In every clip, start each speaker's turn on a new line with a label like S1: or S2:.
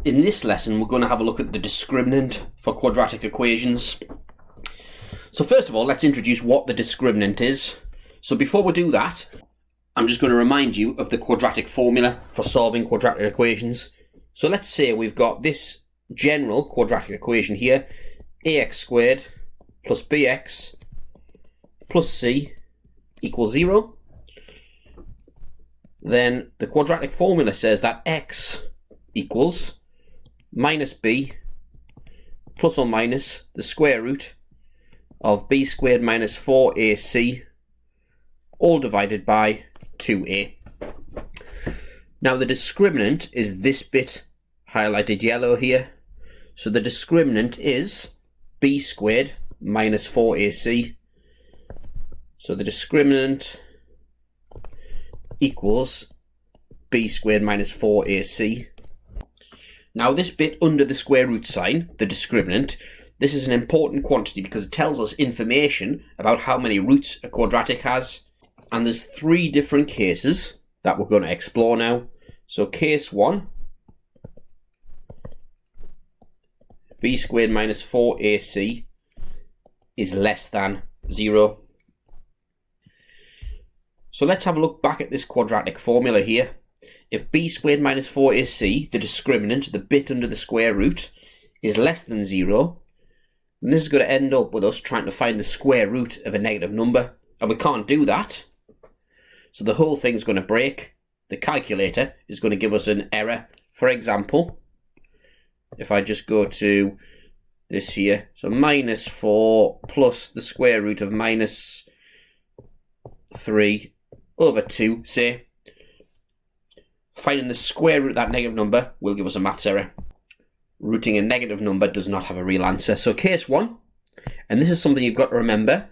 S1: In this lesson, we're going to have a look at the discriminant for quadratic equations. So first of all, let's introduce what the discriminant is. So before we do that, I'm just going to remind you of the quadratic formula for solving quadratic equations. So let's say we've got this general quadratic equation here, ax squared plus bx plus c equals 0. Then the quadratic formula says that x equals minus b plus or minus the square root of b squared minus 4ac all divided by 2a. Now the discriminant is this bit highlighted yellow here. So the discriminant is b squared minus 4ac. So the discriminant equals b squared minus 4ac. Now this bit under the square root sign, the discriminant, this is an important quantity because it tells us information about how many roots a quadratic has. And there's 3 different cases that we're going to explore now. So case 1, b squared minus 4ac is less than 0. So let's have a look back at this quadratic formula here. If b squared minus 4ac, the discriminant, the bit under the square root, is less than 0, then this is going to end up with us trying to find the square root of a negative number. And we can't do that. So the whole thing's going to break. The calculator is going to give us an error. For example, if I just go to this here, so minus 4 plus the square root of minus 3 over 2, say, finding the square root of that negative number will give us a maths error. Rooting a negative number does not have a real answer. So case 1, and this is something you've got to remember,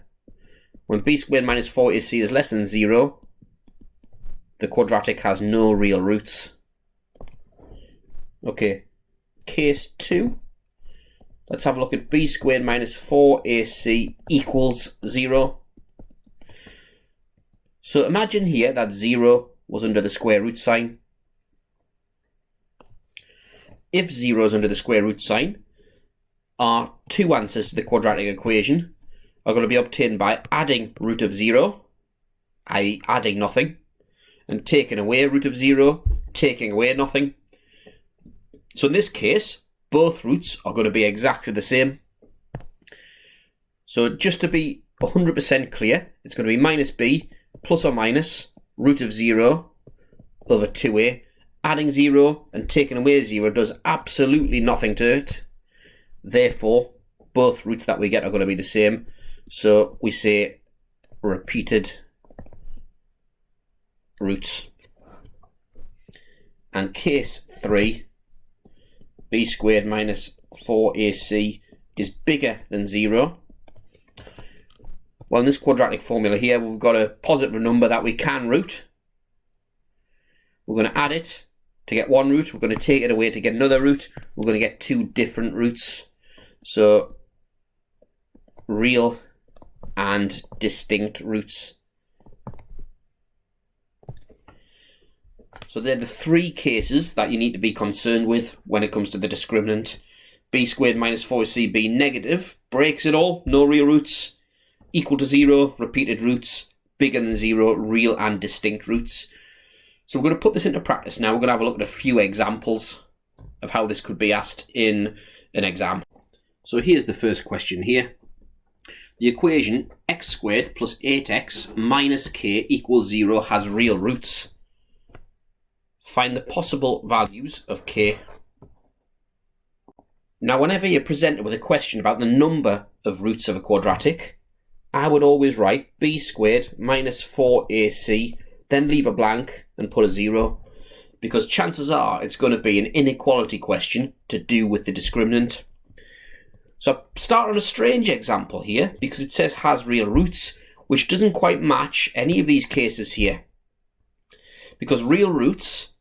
S1: when b squared minus 4ac is less than 0, the quadratic has no real roots. Okay, case 2, let's have a look at b squared minus 4ac equals 0. So imagine here that 0 was under the square root sign. If 0 is under the square root sign, our 2 answers to the quadratic equation are going to be obtained by adding root of 0, i.e. adding nothing, and taking away root of 0, taking away nothing. So in this case, both roots are going to be exactly the same. So just to be 100% clear, it's going to be minus b plus or minus root of 0 over 2a. Adding 0 and taking away 0 does absolutely nothing to it. Therefore, both roots that we get are going to be the same. So we say repeated roots. And case 3, b squared minus 4ac is bigger than 0. Well, in this quadratic formula here, we've got a positive number that we can root. We're going to add it to get one root. We're going to take it away to get another root. We're going to get 2 different roots. So real and distinct roots. So they're the 3 cases that you need to be concerned with when it comes to the discriminant. b squared minus 4ac being negative breaks it all. No real roots. Equal to 0, repeated roots. Bigger than 0, real and distinct roots. So we're going to put this into practice now. We're going to have a look at a few examples of how this could be asked in an exam. So here's the first question here. The equation x squared plus 8x minus k equals 0 has real roots. Find the possible values of k. Now whenever you're presented with a question about the number of roots of a quadratic, I would always write b squared minus 4ac, then leave a blank and put a 0, because chances are it's going to be an inequality question to do with the discriminant. So I start on a strange example here because it says has real roots, which doesn't quite match any of these cases here. Because real roots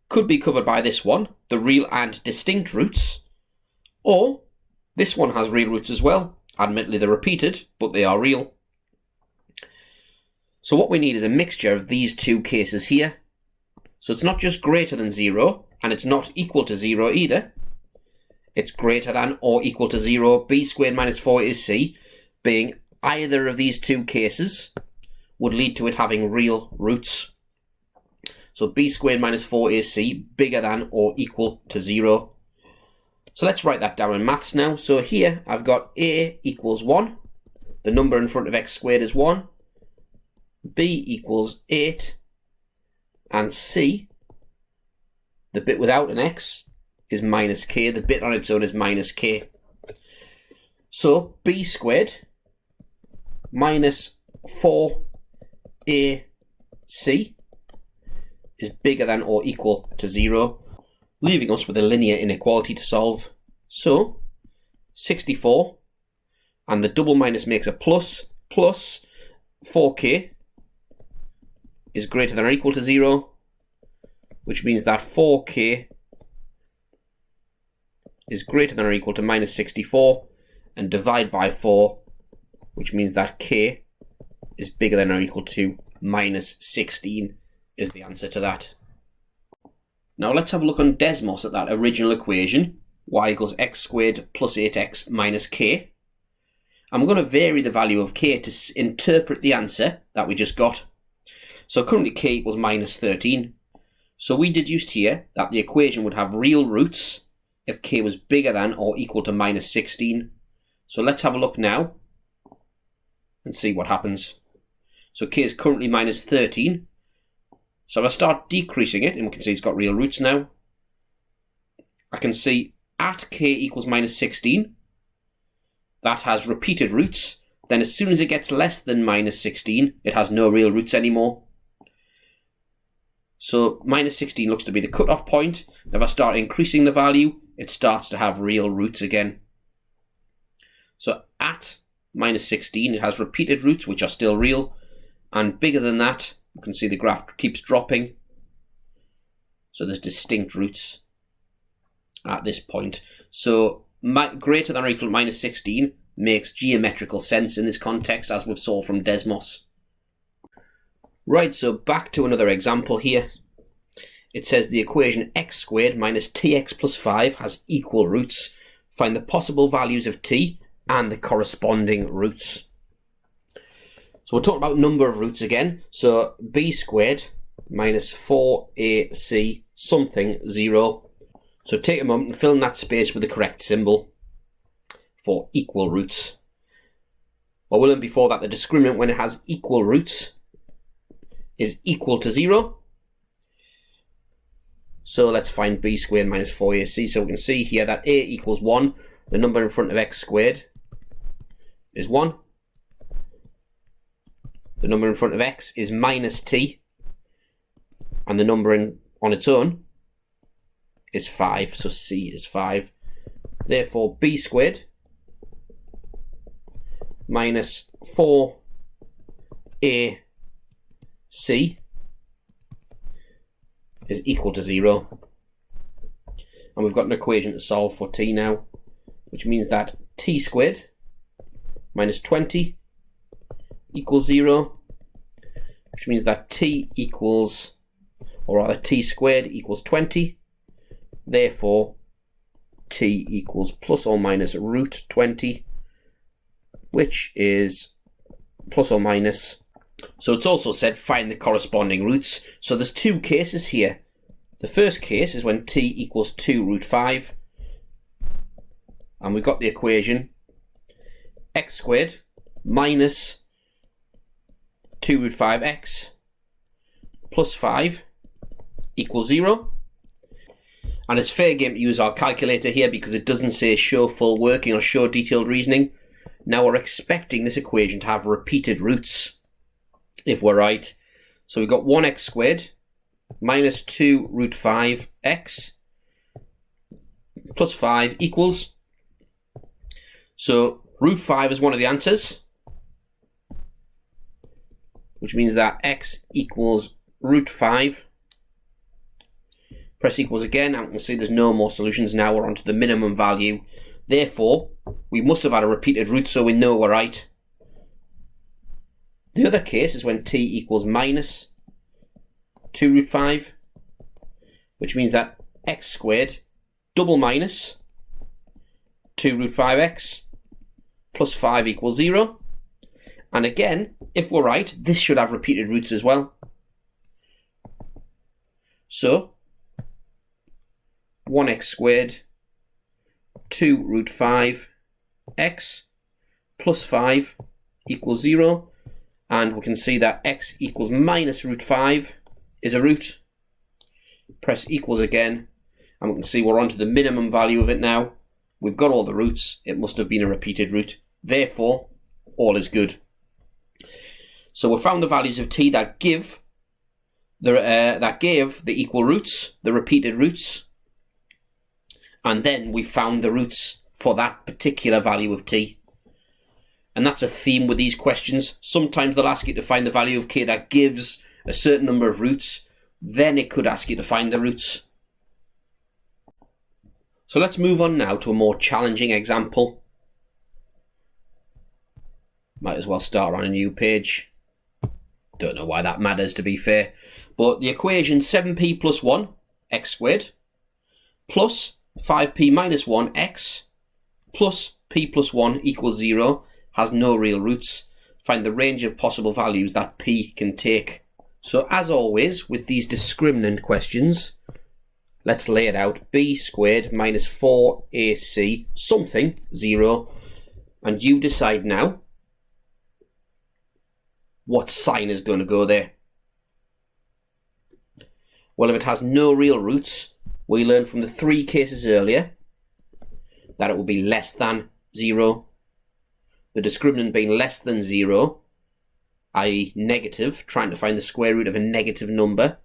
S1: could be covered by this one, the real and distinct roots, or this one has real roots as well. Admittedly they're repeated, but they are real. So what we need is a mixture of these 2 cases here. So it's not just greater than 0, and it's not equal to 0 either. It's greater than or equal to 0. B squared minus 4 is C, being either of these two cases would lead to it having real roots. So B squared minus 4 is C, bigger than or equal to 0. So let's write that down in maths now. So here I've got A equals 1. The number in front of x squared is 1. B equals 8. And C, the bit without an x, is minus k. The bit on its own is minus k. So B squared minus 4AC is bigger than or equal to 0, leaving us with a linear inequality to solve. So 64, and the double minus makes a plus, plus 4k is greater than or equal to 0, which means that 4k is greater than or equal to minus 64, and divide by 4, which means that k is bigger than or equal to minus 16 is the answer to that. Now let's have a look on Desmos at that original equation, y equals x squared plus 8x minus k. And we're going to vary the value of k to interpret the answer that we just got. So currently k equals minus 13. So we deduced here that the equation would have real roots if k was bigger than or equal to minus 16. So let's have a look now and see what happens. So k is currently minus 13. So if I start decreasing it, and we can see it's got real roots now, I can see at k equals minus 16, that has repeated roots. Then as soon as it gets less than minus 16, it has no real roots anymore. So minus 16 looks to be the cutoff point. If I start increasing the value, it starts to have real roots again. So at minus 16, it has repeated roots, which are still real, and bigger than that, you can see the graph keeps dropping. So there's distinct roots at this point. So greater than or equal to minus 16 makes geometrical sense in this context, as we've saw from Desmos. Right, so back to another example here. It says the equation x squared minus tx plus 5 has equal roots. Find the possible values of t and the corresponding roots. So we're talking about number of roots again. So b squared minus 4ac something 0. So take a moment and fill in that space with the correct symbol for equal roots. Well, we learned before that the discriminant when it has equal roots is equal to 0. So let's find b squared minus 4ac. So we can see here that a equals 1. The number in front of x squared is 1. The number in front of x is minus t, and the number on its own is 5, so c is 5. Therefore b squared minus 4ac is equal to 0. And we've got an equation to solve for t now, which means that t squared minus 20 equals 0, which means that t equals, or rather t squared equals 20. Therefore t equals plus or minus root 20, which is plus or minus. So it's also said find the corresponding roots. So there's two cases here. The first case is when t equals 2 root 5, and we've got the equation x squared minus 2 root 5x plus 5 equals 0. And it's fair game to use our calculator here because it doesn't say show full working or show detailed reasoning. Now we're expecting this equation to have repeated roots if we're right. So we've got 1x squared minus 2 root 5x plus 5 equals. So root 5 is one of the answers, which means that x equals root 5. Press equals again, and we can see there's no more solutions now. We're on to the minimum value. Therefore, we must have had a repeated root, so we know we're right. The other case is when t equals minus 2 root 5, which means that x squared double minus 2 root 5x plus 5 equals 0. And again, if we're right, this should have repeated roots as well. So 1x squared 2 root 5x plus 5 equals 0. And we can see that x equals minus root 5 is a root. Press equals again, and we can see we're on to the minimum value of it now. We've got all the roots. It must have been a repeated root. Therefore, all is good. So we found the values of t that gave the equal roots, the repeated roots, and then we found the roots for that particular value of t. And that's a theme with these questions. Sometimes they'll ask you to find the value of k that gives a certain number of roots. Then it could ask you to find the roots. So let's move on now to a more challenging example. Might as well start on a new page. Don't know why that matters, to be fair. But the equation 7p plus 1, x squared, plus 5p minus 1, x, plus p plus 1 equals 0, has no real roots. Find the range of possible values that p can take. So as always, with these discriminant questions, let's lay it out. B squared minus 4ac something 0, and you decide now what sign is going to go there. Well, if it has no real roots, we learned from the 3 cases earlier that it will be less than 0. The discriminant being less than 0, i.e. negative, trying to find the square root of a negative number,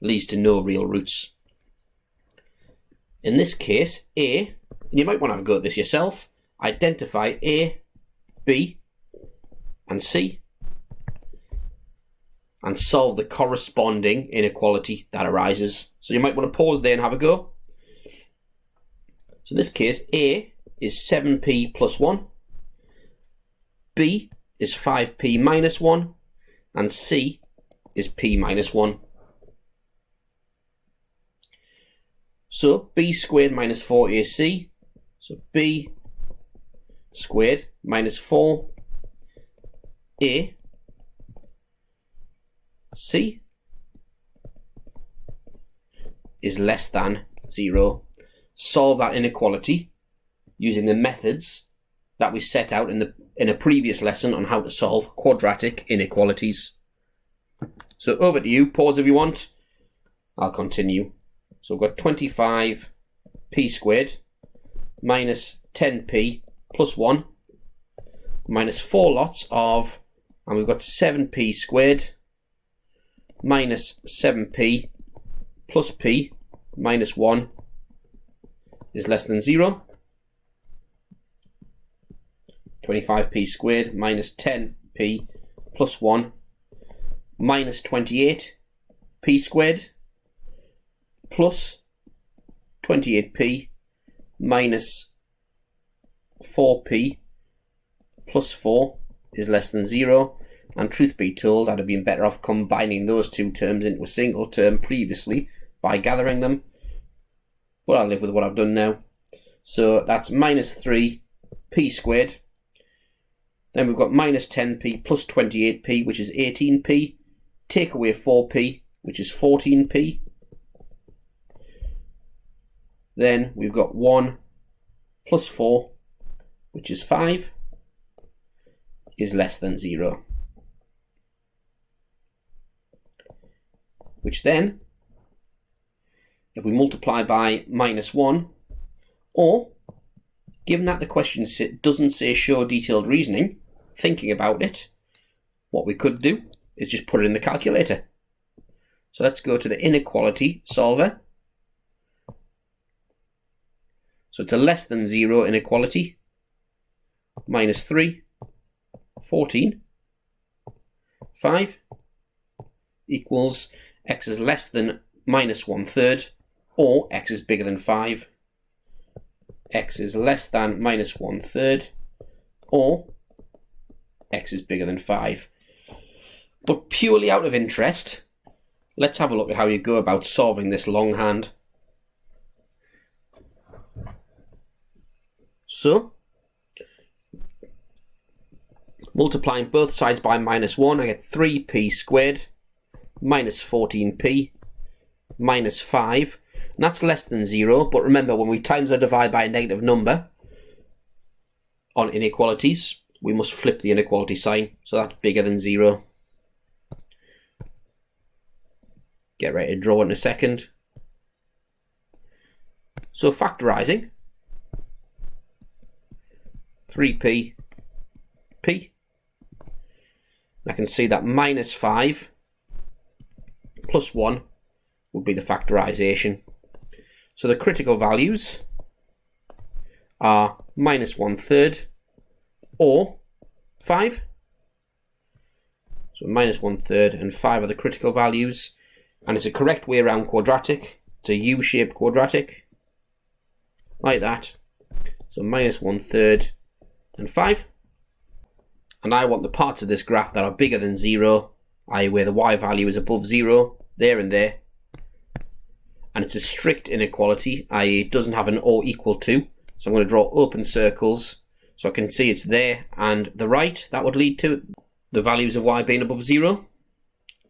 S1: leads to no real roots. In this case, A, and you might want to have a go at this yourself, identify A, B, and C, and solve the corresponding inequality that arises. So you might want to pause there and have a go. So in this case, A is 7p plus 1, B is 5p minus 1, and C is p minus 1. So b squared minus 4ac, so b squared minus 4a c is less than 0. Solve that inequality using the methods that we set out in a previous lesson on how to solve quadratic inequalities. So over to you, pause if you want, I'll continue. So we've got 25p squared minus 10p plus 1 minus 4 lots of, and we've got 7p squared minus 7p plus p minus 1 is less than 0. 25p squared minus 10p plus 1 minus 28p squared plus 28p minus 4p plus 4 is less than 0. And truth be told, I'd have been better off combining those two terms into a single term previously by gathering them. But I'll live with what I've done now. So that's minus 3p squared. Then we've got minus 10p plus 28p, which is 18p. Take away 4p, which is 14p. Then we've got 1 plus 4, which is 5, is less than 0. Which then, if we multiply by minus 1, or, given that the question doesn't say show detailed reasoning, thinking about it, what we could do is just put it in the calculator. So let's go to the inequality solver. So it's a less than 0 inequality. Minus 3, 14, 5 equals x is less than minus 1/3, or x is bigger than 5. X is less than minus 1/3, or x is bigger than 5. But purely out of interest, Let's have a look at how you go about solving this longhand. So, multiplying both sides by -1, I get 3p squared minus 14p minus 5. And that's less than 0, but remember, when we times or divide by a negative number on inequalities, we must flip the inequality sign, so that's bigger than 0. Get ready to draw in a second. So factorising, 3p, p. I can see that minus 5 plus 1 would be the factorisation. So the critical values are minus 1/3 or 5. So minus 1/3 and 5 are the critical values. And it's a correct way around quadratic. It's a U-shaped quadratic. Like that. So minus 1/3 and 5. And I want the parts of this graph that are bigger than 0, i.e. where the y value is above 0, there and there. And it's a strict inequality, i.e. it doesn't have an or equal to. So I'm going to draw open circles so I can see it's there and the right. That would lead to the values of y being above 0.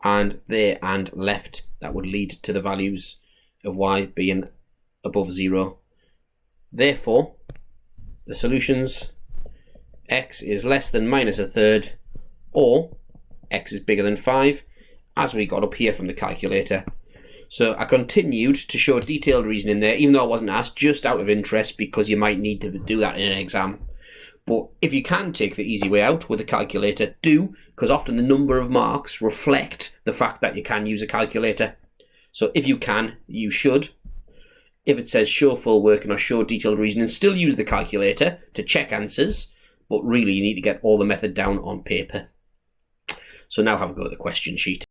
S1: And there and left, that would lead to the values of y being above 0. Therefore, the solutions, x is less than minus 1/3 or x is bigger than 5, as we got up here from the calculator. So I continued to show detailed reasoning there, even though I wasn't asked, just out of interest, because you might need to do that in an exam. But if you can take the easy way out with a calculator, do, because often the number of marks reflect the fact that you can use a calculator. So if you can, you should. If it says show full working or show detailed reasoning, still use the calculator to check answers, but really you need to get all the method down on paper. So now have a go at the question sheet.